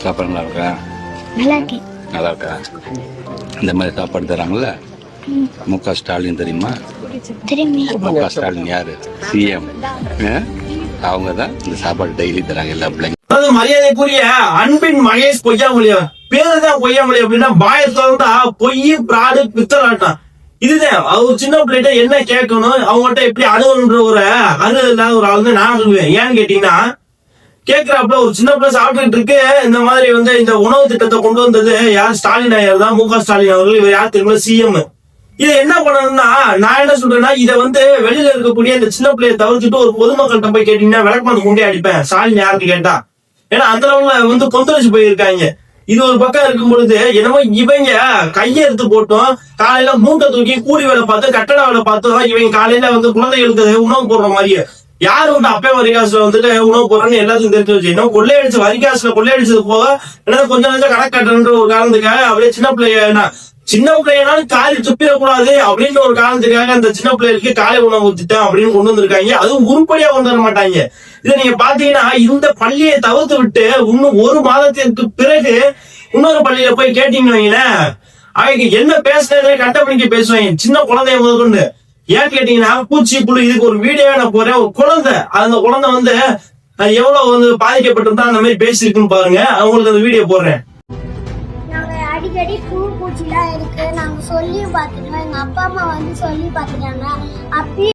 சாப்பாடு நல்லா இருக்கா? நல்லா இருக்கு. நல்லா இருக்கா? இந்த மாதிரி சாப்பாடு தராங்கல்ல, முக ஸ்டாலின் தெரியுமா? முக ஸ்டாலின் யாரு? சிஎம். அவங்க தான் இந்த சாப்பாடு டெய்லி தராங்க எல்லா பிள்ளைங்க. அதாவது மரியாதைக்குரிய அன்பின் மகேஷ் பொய்யாமொழியா பேருதான் பொய்யாமொழி அப்படின்னா பாயத்தா பொய் பிராடு பித்தலாட்டம். இதுதான் அவர் சின்ன பிள்ளைகிட்ட என்ன கேட்கணும், அவங்ககிட்ட எப்படி அணுகுன்ற ஒரு அருள் இல்லாத ஒரு ஆள் நான் சொல்லுவேன். ஏன்னு கேட்டீங்கன்னா, கேட்கிறாப்புல ஒரு சின்ன பிள்ளை சாப்பிட்டுட்டு இருக்கு. இந்த மாதிரி இந்த உணவு திட்டத்தை கொண்டு வந்தது யார்? ஸ்டாலின் ஐயர் தான், முக ஸ்டாலின் அவர்கள். இவர் யார் தெரியுமா? சிஎம். இதை என்ன பண்ணணும்னா, நான் என்ன சொல்றேன்னா, இதை வெளியில இருக்கக்கூடிய இந்த சின்ன பிள்ளையை தவிர்த்துட்டு ஒரு பொதுமக்கள்கிட்ட போய் கேட்டீங்கன்னா விளக்கமாந்து கொண்டே அடிப்பேன் ஸ்டாலின் யாருக்கு கேட்டா. ஏன்னா அந்த அளவுல கொந்தளிச்சு போயிருக்காங்க. இது ஒரு பக்கம் இருக்கும் பொழுது என்னமோ இவங்க கையை எடுத்து போட்டோம், காலையில மூட்டை தூக்கி கூலி வேலை பார்த்து கட்டட வேலை பார்த்தோம். இவங்க காலையில குழந்தைகளுக்கு உணவு போடுற மாதிரியே யாரு அப்பே வரிகாசுல உணவு போடுறேன்னு எல்லாத்துக்கும் தெரிஞ்சு வச்சு இன்னும் கொள்ளையடிச்சு வரிகாசுல கொள்ளையடிச்சது போக என்ன கொஞ்சம் கொஞ்சம் கணக்கு கட்டுற ஒரு காரணத்துக்காக அப்படியே சின்ன பிள்ளைனாலும் காலி துப்பிடக்கூடாது அப்படின்ற ஒரு காரணத்துக்காக அந்த சின்ன பிள்ளைகளுக்கு காலை உணவு திட்டம் அப்படின்னு கொண்டு வந்திருக்காங்க. அதுவும் உருப்படியா கொண்டு வர மாட்டாங்க. இதை நீங்க பாத்தீங்கன்னா இந்த பள்ளியை தவிர்த்து விட்டு இன்னும் ஒரு மாதத்திற்கு பிறகு இன்னொரு பள்ளியில போய் கேட்டீங்கன்னு வைங்களேன், அவங்க என்ன பேசுறதே கண்டபடிக்க பேசுவாங்க, சின்ன குழந்தைய முதற்கொண்டு. ஏன் கேட்டீங்கன்னா, பூச்சி புழு இதுக்கு ஒரு வீடியோ நான் போறேன். ஒரு குழந்தை, அந்த குழந்தை எவ்வளவு பாதிக்கப்பட்டிருந்தா அந்த மாதிரி பேசிருக்குன்னு பாருங்க. அவங்களுக்கு அந்த வீடியோ போடுறேன். அடிக்கடி பூச்சிலாம் இருக்கு, நாங்க சொல்லி பார்த்துட்டோம். எங்க அப்பா அம்மா சொல்லி பார்த்துட்டாங்க. அப்பயும்